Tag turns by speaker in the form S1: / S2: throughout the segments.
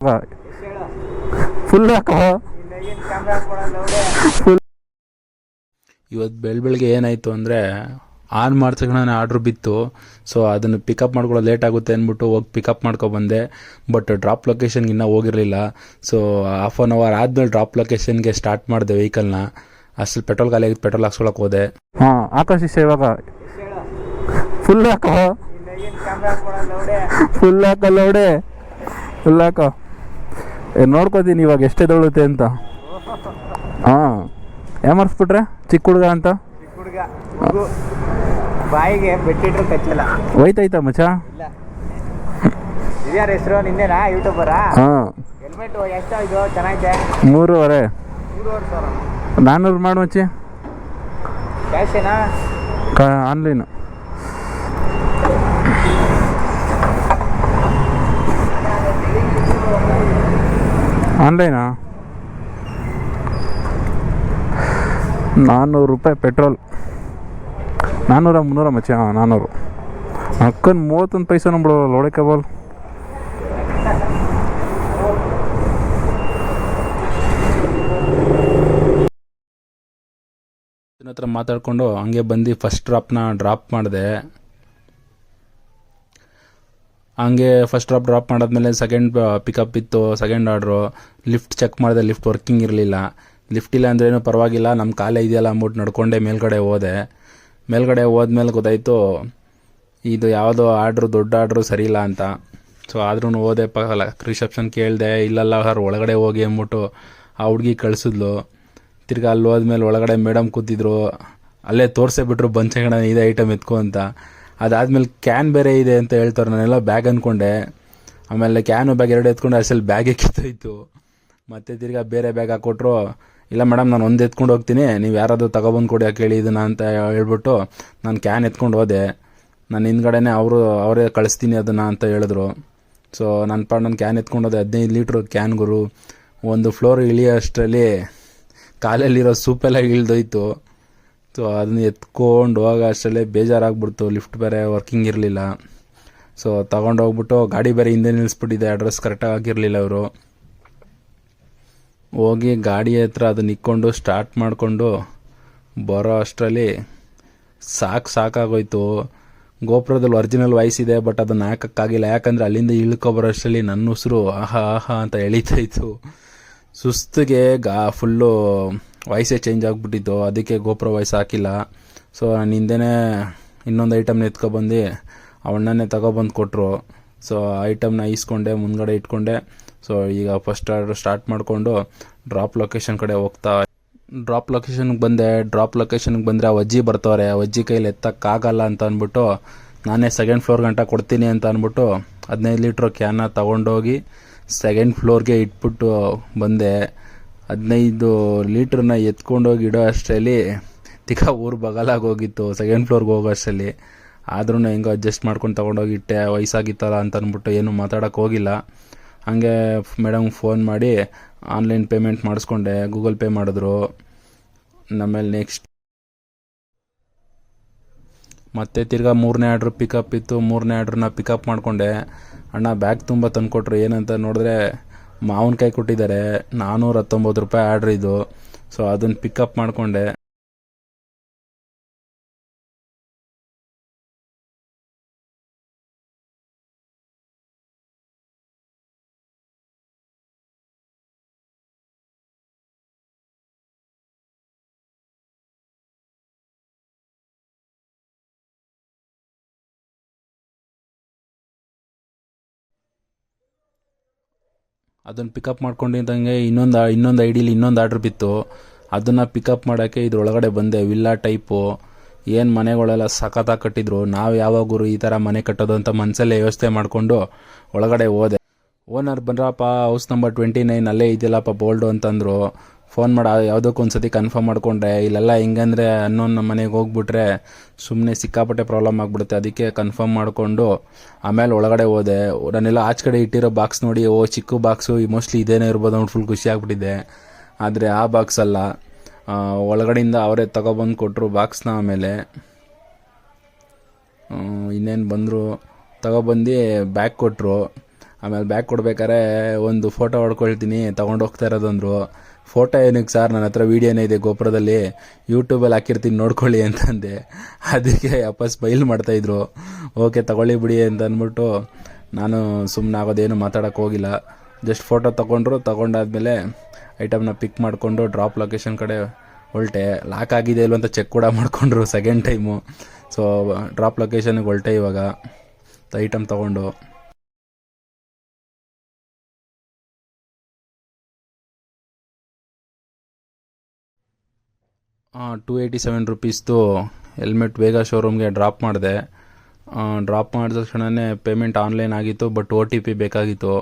S1: Full
S2: ಇವತ್ತು ಬೆಳಗ್ಗೆ ಏನಾಯಿತು ಅಂದರೆ ಆನ್ ಮಾಡ್ತಕ್ಷಣ ಆರ್ಡ್ರ್ ಬಿತ್ತು. ಸೊ ಅದನ್ನು ಪಿಕಪ್ ಮಾಡ್ಕೊಳ್ಳೋ ಲೇಟ್ ಆಗುತ್ತೆ ಅಂದ್ಬಿಟ್ಟು ಹೋಗಿ ಪಿಕಪ್ ಮಾಡ್ಕೊಬಂದೆ. ಬಟ್ ಡ್ರಾಪ್ ಲೊಕೇಶನ್ಗೆ ಇನ್ನೂ ಹೋಗಿರಲಿಲ್ಲ. ಸೊ ಹಾಫ್ ಆನ್ ಅವರ್ ಆದಮೇಲೆ ಡ್ರಾಪ್ ಲೊಕೇಶನ್ಗೆ ಸ್ಟಾರ್ಟ್ ಮಾಡಿದೆ ವೆಹಿಕಲ್ನ. ಅಷ್ಟು ಪೆಟ್ರೋಲ್ ಖಾಲಿ ಆಗಿದ್ದು, ಪೆಟ್ರೋಲ್ ಹಾಕ್ಸ್ಕೊಳಕ್ಕೆ ಹೋದೆ.
S1: ಹಾಂ ಆಕಾಶ್ ಇವಾಗ ಫುಲ್ ಹಾಕೋ, ಫುಲ್ ಹಾಕಲ್ಲೋಡೆ, ಫುಲ್ ಹಾಕೋ. ನೋಡ್ಕೋತೀನಿ ಇವಾಗ ಎಷ್ಟೇ ತೊಳುತ್ತೆ ಅಂತ. ಹಾಂ ಏಮರ್ಸ್ಬಿಟ್ರೆ ಚಿಕ್ಕ ಹುಡುಗ ಅಂತ
S3: ಬಾಯಿಗೆ ಬಿಟ್ಟಿಟ್ರು ಕಚ್ಚಲ್ಲ.
S1: ಹೋಯ್ತಾಯ್ತಾ ಮಚ್ಚ?
S3: ಇದ್ಯಾರ ಹೆಸರು ನಿನ್ನೆನಾ ಯೂಟ್ಯೂಬರಾ?
S1: ಹಾಂ.
S3: ಹೆಲ್ಮೆಟ್ ಎಷ್ಟು ಇದು ಚೆನ್ನಾಗಿದೆ?
S1: 3,500.
S3: 3,500
S1: 400 ಮಾಡು ಮಚ್ಚಿ.
S3: ಕ್ಯಾಶೇನಾ
S1: ಆನ್ಲೈನು? ಆನ್ಲೈನಾ? 400 ರೂಪಾಯಿ ಪೆಟ್ರೋಲ್. 400 300 ಮಚ್ಚಿ? ಹಾಂ 400. ಅಕ್ಕನ್ 31 ಪೈಸೆ ನಂಬಿಡೋಲ್ಲ ಲೋಡಕ್ಕೆ ಬಾಲ್.
S2: ಹತ್ರ ಮಾತಾಡಿಕೊಂಡು ಹಂಗೆ ಬಂದು ಫಸ್ಟ್ ಡ್ರಾಪ್ ಮಾಡಿದೆ. ಹಂಗೆ ಫಸ್ಟ್ ಡ್ರಾಪ್ ಮಾಡಾದ್ಮೇಲೆ ಸೆಕೆಂಡ್ ಪಿಕಪ್ ಇತ್ತು, ಸೆಕೆಂಡ್ ಆರ್ಡ್ರು. ಲಿಫ್ಟ್ ಚೆಕ್ ಮಾಡಿದೆ, ಲಿಫ್ಟ್ ವರ್ಕಿಂಗ್ ಇರಲಿಲ್ಲ. ಲಿಫ್ಟ್ ಇಲ್ಲ ಅಂದ್ರೇನು ಪರವಾಗಿಲ್ಲ, ನಮ್ಮ ಕಾಲೇ ಇದೆಯಲ್ಲ ಅಂದ್ಬಿಟ್ಟು ನಡ್ಕೊಂಡೆ ಮೇಲ್ಗಡೆ ಹೋದೆ. ಮೇಲ್ಗಡೆ ಹೋದ್ಮೇಲೆ ಗೊತ್ತಾಯಿತು ಇದು ಯಾವುದೋ ಆರ್ಡ್ರು, ದೊಡ್ಡ ಆರ್ಡ್ರು ಸರಿ ಇಲ್ಲ ಅಂತ. ಸೊ ಆದ್ರೂ ಹೋದೆ, ರಿಸೆಪ್ಷನ್ ಕೇಳಿದೆ, ಇಲ್ಲಲ್ಲ ಸರ್ ಒಳಗಡೆ ಹೋಗಿ ಅಂದ್ಬಿಟ್ಟು ಆ ಹುಡುಗಿ ಕಳಿಸಿದ್ಲು. ತಿರ್ಗಿ ಅಲ್ಲಿ ಹೋದ್ಮೇಲೆ ಒಳಗಡೆ ಮೇಡಮ್ ಕೂತಿದ್ರು, ಅಲ್ಲೇ ತೋರಿಸೇ ಬಿಟ್ರು ಬಂಚೆಗಣ ಇದೆ ಐಟಮ್ ಎತ್ಕೊ ಅಂತ. ಅದಾದಮೇಲೆ ಕ್ಯಾನ್ ಬೇರೆ ಇದೆ ಅಂತ ಹೇಳ್ತಾರೆ. ನಾನೆಲ್ಲ ಬ್ಯಾಗ್ ಅಂದ್ಕೊಂಡೆ. ಆಮೇಲೆ ಕ್ಯಾನು ಬ್ಯಾಗ್ ಎರಡು ಎತ್ಕೊಂಡು ಅಷ್ಟಲ್ಲಿ ಬ್ಯಾಗೇ ಕಿತ್ತೋಯ್ತು. ಮತ್ತು ತಿರ್ಗಿ ಬೇರೆ ಬ್ಯಾಗ್ ಹಾಕ್ಕೊಟ್ರು. ಇಲ್ಲ ಮೇಡಮ್ ನಾನು ಒಂದು ಎತ್ಕೊಂಡು ಹೋಗ್ತೀನಿ, ನೀವು ಯಾರಾದರೂ ತಗೊಬಂದು ಕೊಡಿ ಕೇಳಿ ಇದನ್ನು ಅಂತ ಹೇಳ್ಬಿಟ್ಟು ನಾನು ಕ್ಯಾನ್ ಎತ್ಕೊಂಡು ಹೋದೆ. ನಾನು ಹಿಂದ್ಗಡೆನೇ ಅವರೇ ಕಳಿಸ್ತೀನಿ ಅದನ್ನು ಅಂತ ಹೇಳಿದ್ರು. ಸೊ ನನ್ನ ಕ್ಯಾನ್ ಎತ್ಕೊಂಡು ಹೋದೆ. 15 ಲೀಟ್ರ್ ಕ್ಯಾನ್ ಗುರು. ಒಂದು ಫ್ಲೋರ್ ಇಳಿಯೋ ಅಷ್ಟರಲ್ಲಿ ಕಾಲಲ್ಲಿರೋ ಸೂಪೆಲ್ಲ ಇಳ್ದೋಯ್ತು. ಸೊ ಅದನ್ನ ಎತ್ಕೊಂಡು ಹೋಗೋ ಅಷ್ಟರಲ್ಲೇ ಬೇಜಾರಾಗ್ಬಿಡ್ತು. ಲಿಫ್ಟ್ ಬೇರೆ ವರ್ಕಿಂಗ್ ಇರಲಿಲ್ಲ. ಸೊ ತಗೊಂಡೋಗ್ಬಿಟ್ಟು ಗಾಡಿ ಬೇರೆ ಹಿಂದೆ ನಿಲ್ಲಿಸ್ಬಿಟ್ಟಿದೆ, ಅಡ್ರೆಸ್ ಕರೆಕ್ಟಾಗಿ ಆಗಿರಲಿಲ್ಲ ಅವರು. ಹೋಗಿ ಗಾಡಿ ಹತ್ರ ಅದನ್ನ ಇಕ್ಕೊಂಡು ಸ್ಟಾರ್ಟ್ ಮಾಡಿಕೊಂಡು ಬರೋ ಅಷ್ಟರಲ್ಲಿ ಸಾಕಾಗೋಯ್ತು. ಗೋಪುರದಲ್ಲಿ ಒರಿಜಿನಲ್ ವಾಯ್ಸ್ ಇದೆ, ಬಟ್ ಅದನ್ನು ಹಾಕೋಕ್ಕಾಗಿಲ್ಲ. ಯಾಕಂದರೆ ಅಲ್ಲಿಂದ ಇಳ್ಕೊಬರೋ ಅಷ್ಟರಲ್ಲಿ ನನ್ನ ಉಸಿರು ಆಹಾ ಆಹಾ ಅಂತ ಎಳೀತಾಯಿತ್ತು. ಸುಸ್ತಿಗೆ ಫುಲ್ಲು ವಾಯ್ಸೇ ಚೇಂಜ್ ಆಗಿಬಿಟ್ಟಿತ್ತು. ಅದಕ್ಕೆ ಗೋಪುರ ವಾಯ್ಸ್ ಹಾಕಿಲ್ಲ. ಸೊ ನಾನು ಹಿಂದೆನೇ ಇನ್ನೊಂದು ಐಟಮ್ನ ಎತ್ಕೊಬಂದು ಅವಣ್ಣನೇ ತಗೊಬಂದು ಕೊಟ್ಟರು. ಸೊ ಐಟಮ್ನ ಈಸ್ಕೊಂಡೆ, ಮುಂದ್ಗಡೆ ಇಟ್ಕೊಂಡೆ. ಸೊ ಈಗ ಫಸ್ಟ್ ಆರ್ಡರ್ ಸ್ಟಾರ್ಟ್ ಮಾಡಿಕೊಂಡು ಡ್ರಾಪ್ ಲೊಕೇಶನ್ ಕಡೆ ಹೋಗ್ತಾ. ಡ್ರಾಪ್ ಲೊಕೇಶನ್ಗೆ ಬಂದೆ. ಡ್ರಾಪ್ ಲೊಕೇಶನ್ಗೆ ಬಂದರೆ ಆ ಅಜ್ಜಿ ಬರ್ತಾವ್ರೆ. ಆ ಅಜ್ಜಿ ಕೈಲಿ ಎತ್ತಕ್ಕಾಗಲ್ಲ ಅಂತ ಅಂದ್ಬಿಟ್ಟು ನಾನೇ ಸೆಕೆಂಡ್ ಫ್ಲೋರ್ ಗಂಟ ಕೊಡ್ತೀನಿ ಅಂತ ಅಂದ್ಬಿಟ್ಟು 15 ಲೀಟ್ರ್ ಕ್ಯಾನ್ನ ತೊಗೊಂಡೋಗಿ ಸೆಕೆಂಡ್ ಫ್ಲೋರ್ಗೆ ಇಟ್ಬಿಟ್ಟು ಬಂದೆ. 15 ಲೀಟ್ರನ್ನ ಎತ್ಕೊಂಡೋಗಿ ಇಡೋ ಅಷ್ಟರಲ್ಲಿ ಊರು ಬಗಲಾಗಿ ಹೋಗಿತ್ತು ಸೆಕೆಂಡ್ ಫ್ಲೋರ್ಗೆ ಹೋಗೋ ಅಷ್ಟರಲ್ಲಿ. ಆದ್ರೂ ಹೆಂಗೋ ಅಡ್ಜಸ್ಟ್ ಮಾಡ್ಕೊಂಡು ತೊಗೊಂಡೋಗಿ ಇಟ್ಟೆ. ವಯಸ್ಸಾಗಿತ್ತಲ್ಲ ಅಂತ ಅಂದ್ಬಿಟ್ಟು ಏನೂ ಮಾತಾಡೋಕ್ಕೆ ಹೋಗಿಲ್ಲ. ಹಾಗೆ ಮೇಡಮ್ಗೆ ಫೋನ್ ಮಾಡಿ ಆನ್ಲೈನ್ ಪೇಮೆಂಟ್ ಮಾಡಿಸ್ಕೊಂಡೆ. ಗೂಗಲ್ ಪೇ ಮಾಡಿದ್ರು. ಆಮೇಲೆ ನೆಕ್ಸ್ಟ್ ಮತ್ತೆ ತಿರ್ಗಾ 3ನೇ ಆರ್ಡ್ರ್ ಪಿಕಪ್ ಇತ್ತು. 3ನೇ ಆರ್ಡ್ರನ್ನ ಪಿಕಪ್ ಮಾಡಿಕೊಂಡೆ. ಅಣ್ಣ ಬ್ಯಾಗ್ ತುಂಬ ತಂದುಕೊಟ್ರು. ಏನಂತ ನೋಡಿದ್ರೆ ಮಾವಿನಕಾಯಿ ಕೊಟ್ಟಿದ್ದಾರೆ. 419 ರೂಪಾಯಿ ಆರ್ಡ್ರ್ ಇದು. ಸೊ ಅದನ್ನು ಪಿಕಪ್ ಮಾಡಿಕೊಂಡೆ. ಅದನ್ನು ಪಿಕಪ್ ಮಾಡ್ಕೊಂಡಿದ್ದಂಗೆ ಇನ್ನೊಂದು ಐಡಿಲಿ ಇನ್ನೊಂದು ಆರ್ಡ್ರ್ ಬಿತ್ತು. ಅದನ್ನು ಪಿಕಪ್ ಮಾಡೋಕ್ಕೆ ಇದ್ರೊಳಗಡೆ ಬಂದೆ. ವಿಲ್ಲಾ ಟೈಪು ಏನು ಮನೆಗಳೆಲ್ಲ ಸಖತ್ತಾಗಿ ಕಟ್ಟಿದ್ರು. ನಾವು ಯಾವಾಗಲೂ ಈ ಥರ ಮನೆ ಕಟ್ಟೋದು ಅಂತ ಮನಸ್ಸಲ್ಲೇ ಯೋಚನೆ ಮಾಡಿಕೊಂಡು ಒಳಗಡೆ ಹೋದೆ. ಓನರ್ ಬಂದ್ರಪ್ಪ, ಹೌಸ್ ನಂಬರ್ 29 ಅಲ್ಲೇ ಇದೆಯಲ್ಲಪ್ಪ ಬೋಲ್ಡು ಅಂತಂದರು. ಫೋನ್ ಮಾಡಿ ಯಾವುದಕ್ಕೊಂದು ಸತಿ ಕನ್ಫರ್ಮ್ ಮಾಡಿಕೊಂಡೆ. ಇಲ್ಲೆಲ್ಲ ಹೆಂಗಂದರೆ ನಮ್ಮ ಮನೆಗೆ ಹೋಗ್ಬಿಟ್ರೆ ಸುಮ್ಮನೆ ಸಿಕ್ಕಾಪಟ್ಟೆ ಪ್ರಾಬ್ಲಮ್ ಆಗಿಬಿಡುತ್ತೆ. ಅದಕ್ಕೆ ಕನ್ಫರ್ಮ್ ಮಾಡಿಕೊಂಡು ಆಮೇಲೆ ಒಳಗಡೆ ಹೋದೆ. ನಾನೆಲ್ಲ ಆಚೆ ಕಡೆ ಇಟ್ಟಿರೋ ಬಾಕ್ಸ್ ನೋಡಿ, ಚಿಕ್ಕ ಬಾಕ್ಸು ಮೋಸ್ಟ್ಲಿ ಇದೇನೇ ಇರ್ಬೋದು ಅವ್ನು ಫುಲ್ ಖುಷಿ ಆಗ್ಬಿಟ್ಟಿದೆ. ಆದರೆ ಆ ಬಾಕ್ಸ್ ಅಲ್ಲ, ಒಳಗಡೆಯಿಂದ ಅವರೇ ತಗೊಬಂದು ಕೊಟ್ಟರು ಬಾಕ್ಸ್ನ. ಆಮೇಲೆ ಇನ್ನೇನು ಬಂದರು, ತಗೊಬಂದು ಬ್ಯಾಗ್ ಕೊಟ್ಟರು. ಆಮೇಲೆ ಬ್ಯಾಗ್ ಕೊಡ್ಬೇಕಾರೆ ಒಂದು ಫೋಟೋ ಹೊಡ್ಕೊಳ್ತೀನಿ ತೊಗೊಂಡು ಹೋಗ್ತಾ ಇರೋದಂದ್ರು. ಫೋಟೋ ಏನಕ್ಕೆ ಸರ್, ನನ್ನ ಹತ್ರ ವೀಡಿಯೋನೇ ಇದೆ ಗೋಪುರದಲ್ಲಿ, ಯೂಟ್ಯೂಬಲ್ಲಿ ಹಾಕಿರ್ತೀನಿ ನೋಡ್ಕೊಳ್ಳಿ ಅಂತಂದೆ. ಅದಕ್ಕೆ ಅಪ್ಪ ಸ್ಮೈಲ್ ಮಾಡ್ತಾಯಿದ್ರು. ಓಕೆ ತಗೊಳ್ಳಿ ಬಿಡಿ ಅಂತ ಅಂದ್ಬಿಟ್ಟು ನಾನು ಸುಮ್ಮನೆ ಆಗೋದೇನು ಮಾತಾಡೋಕ್ಕೆ ಹೋಗಿಲ್ಲ. ಜಸ್ಟ್ ಫೋಟೋ ತೊಗೊಂಡಾದ್ಮೇಲೆ ಐಟಮ್ನ ಪಿಕ್ ಮಾಡಿಕೊಂಡು ಡ್ರಾಪ್ ಲೊಕೇಶನ್ ಕಡೆ ಹೊರಟೆ. ಲಾಕ್ ಆಗಿದೆ ಇಲ್ವ ಅಂತ ಚೆಕ್ ಕೂಡ ಮಾಡಿಕೊಂಡ್ರು ಸೆಕೆಂಡ್ ಟೈಮು. ಸೊ ಡ್ರಾಪ್ ಲೊಕೇಶನ್ಗೆ ಹೊರಟೆ ಇವಾಗ ಐಟಮ್ ತೊಗೊಂಡು. ₹287 ಹೆಲ್ಮೆಟ್ ಬೇಗ ಶೋರೂಮ್ಗೆ ಡ್ರಾಪ್ ಮಾಡಿದೆ. ಡ್ರಾಪ್ ಮಾಡಿದ ತಕ್ಷಣವೇ ಪೇಮೆಂಟ್ ಆನ್ಲೈನ್ ಆಗಿತ್ತು, ಬಟ್ OTP ಬೇಕಾಗಿತ್ತು.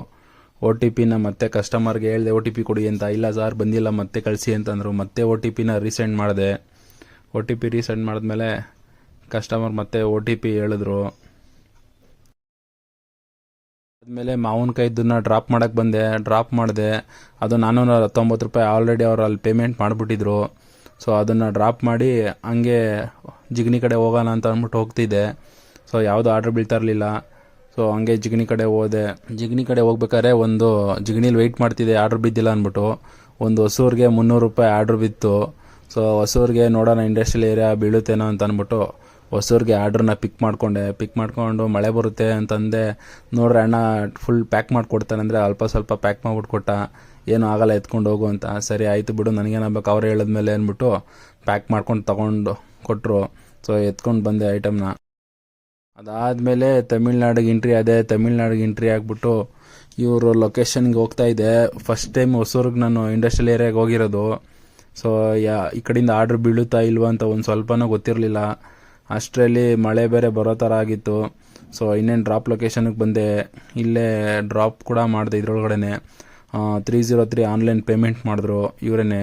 S2: OTPನ ಮತ್ತೆ ಕಸ್ಟಮರ್ಗೆ ಹೇಳಿದೆ OTP ಕೊಡಿ ಅಂತ. ಇಲ್ಲ ಸರ್ ಬಂದಿಲ್ಲ ಮತ್ತೆ ಕಳಿಸಿ ಅಂತಂದರು. ಮತ್ತೆ OTPನ ರೀಸೆಂಡ್ ಮಾಡಿದೆ. OTP ರೀಸೆಂಡ್ ಮಾಡಿದ್ಮೇಲೆ ಕಸ್ಟಮರ್ ಮತ್ತೆ OTP ಹೇಳಿದ್ರು. ಆದಮೇಲೆ ಮಾವಿನಕಾಯಿದ್ದನ್ನು ಡ್ರಾಪ್ ಮಾಡೋಕ್ಕೆ ಬಂದೆ. ಡ್ರಾಪ್ ಮಾಡಿದೆ. ಅದು ₹419 ಆಲ್ರೆಡಿ ಅವ್ರು ಅಲ್ಲಿ ಪೇಮೆಂಟ್ ಮಾಡಿಬಿಟ್ಟಿದ್ರು. ಸೊ ಅದನ್ನು ಡ್ರಾಪ್ ಮಾಡಿ ಹಂಗೆ ಜಿಗಣಿ ಕಡೆ ಹೋಗೋಣ ಅಂತ ಅಂದ್ಬಿಟ್ಟು ಹೋಗ್ತಿದ್ದೆ. ಸೊ ಯಾವುದೂ ಆರ್ಡ್ರ್ ಬೀಳ್ತಾ ಇರಲಿಲ್ಲ. ಸೊ ಹಂಗೆ ಜಿಗಣಿ ಕಡೆ ಹೋದೆ. ಜಿಗಣಿ ಕಡೆ ಹೋಗ್ಬೇಕಾದ್ರೆ ಒಂದು ಜಿಗಣಿಲಿ ವೆಯ್ಟ್ ಮಾಡ್ತಿದ್ದೆ, ಆರ್ಡ್ರ್ ಬಿದ್ದಿಲ್ಲ ಅಂದ್ಬಿಟ್ಟು. ಒಂದು ಹೊಸೂರಿಗೆ ₹300 ಆರ್ಡ್ರ್ ಬಿತ್ತು. ಸೊ ಹೊಸೂರಿಗೆ ನೋಡೋಣ ಇಂಡಸ್ಟ್ರಿಯಲ್ ಏರಿಯಾ ಬೀಳುತ್ತೇನೋ ಅಂತ ಅಂದ್ಬಿಟ್ಟು ಹೊಸೂರಿಗೆ ಆರ್ಡ್ರನ್ನ ಪಿಕ್ ಮಾಡಿಕೊಂಡು ಮಳೆ ಬರುತ್ತೆ ಅಂತಂದೆ. ನೋಡ್ರೆ ಅಣ್ಣ ಫುಲ್ ಪ್ಯಾಕ್ ಮಾಡಿಕೊಡ್ತಾನೆ ಅಂದರೆ ಅಲ್ಪ ಸ್ವಲ್ಪ ಪ್ಯಾಕ್ ಮಾಡಿಬಿಟ್ಟು ಕೊಟ್ಟ. ಏನೂ ಆಗಲ್ಲ ಎತ್ಕೊಂಡು ಹೋಗು ಅಂತ. ಸರಿ ಆಯಿತು ಬಿಡು, ನನಗೇನಾಗಬೇಕು ಅವ್ರು ಹೇಳಿದ್ಮೇಲೆ ಅಂದ್ಬಿಟ್ಟು ಪ್ಯಾಕ್ ಮಾಡ್ಕೊಂಡು ತೊಗೊಂಡು ಕೊಟ್ಟರು. ಸೊ ಎತ್ಕೊಂಡು ಬಂದೆ ಐಟಮ್ನ. ಅದಾದಮೇಲೆ ತಮಿಳ್ನಾಡಿಗೆ ಎಂಟ್ರಿ ಆಗಿಬಿಟ್ಟು ಇವರು ಲೊಕೇಶನ್ಗೆ ಹೋಗ್ತಾಯಿದ್ದೆ. ಫಸ್ಟ್ ಟೈಮ್ ಹೊಸೂರಿಗೆ ನಾನು ಇಂಡಸ್ಟ್ರಿಯಲ್ ಏರಿಯಾಗೆ ಹೋಗಿರೋದು. ಸೊ ಈ ಕಡೆಯಿಂದ ಆರ್ಡ್ರ್ ಬೀಳುತ್ತಾ ಇಲ್ವ ಅಂತ ಒಂದು ಸ್ವಲ್ಪನೂ ಗೊತ್ತಿರಲಿಲ್ಲ. ಅಷ್ಟರಲ್ಲಿ ಮಳೆ ಬೇರೆ ಬರೋ ಥರ ಆಗಿತ್ತು. ಸೊ ಇನ್ನೇನು ಡ್ರಾಪ್ ಲೊಕೇಶನ್ಗೆ ಬಂದೆ. ಇಲ್ಲೇ ಡ್ರಾಪ್ ಕೂಡ ಮಾಡಿದೆ. ಇದ್ರೊಳಗಡೆ 303 ಆನ್ಲೈನ್ ಪೇಮೆಂಟ್ ಮಾಡಿದ್ರು ಇವರೇ.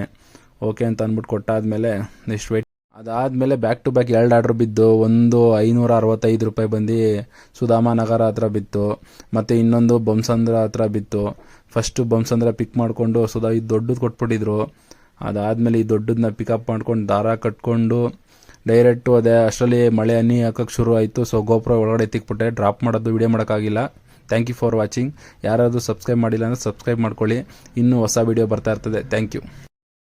S2: ಓಕೆ ಅಂತ ಅಂದ್ಬಿಟ್ಟು ಕೊಟ್ಟಾದಮೇಲೆ ನೆಕ್ಸ್ಟ್ ವೇಟ್. ಅದಾದಮೇಲೆ ಬ್ಯಾಕ್ ಟು ಬ್ಯಾಕ್ 2 ಆರ್ಡ್ರ್ ಬಿದ್ದು. ಒಂದು ₹565 ಬಂದು ಸುಧಾಮ ನಗರ ಹತ್ರ ಬಿತ್ತು, ಮತ್ತು ಇನ್ನೊಂದು ಬೊಮ್ಮಸಂದ್ರ ಹತ್ರ ಬಿತ್ತು. ಫಸ್ಟು ಬೊಮ್ಮಸಂದ್ರ ಪಿಕ್ ಮಾಡಿಕೊಂಡು ಇದು ದೊಡ್ಡದು ಕೊಟ್ಬಿಟ್ಟಿದ್ರು. ಅದಾದಮೇಲೆ ಈ ದೊಡ್ಡದನ್ನ ಪಿಕಪ್ ಮಾಡ್ಕೊಂಡು ದಾರ ಕಟ್ಕೊಂಡು ಡೈರೆಕ್ಟು ಅದೇ ಅಷ್ಟರಲ್ಲಿ ಮಳೆ ಹನಿ ಹಾಕೋಕ್ಕೆ ಶುರು ಆಯಿತು. ಸೊ ಗೋಪುರ ಒಳಗಡೆ ತಿಕ್ಬಿಟ್ಟೆ. ಡ್ರಾಪ್ ಮಾಡೋದು ವಿಡಿಯೋ ಮಾಡೋಕ್ಕಾಗಿಲ್ಲ. Thank you for watching. ಯಾರಾದರೂ ಸಬ್ಸ್ಕ್ರೈಬ್ ಮಾಡಿಲ್ಲ ಅಂದರೆ ಸಬ್ಸ್ಕ್ರೈಬ್ ಮಾಡ್ಕೊಳ್ಳಿ. ಇನ್ನೂ ಹೊಸ ವಿಡಿಯೋ ಬರ್ತಾ ಇರ್ತದೆ. Thank you.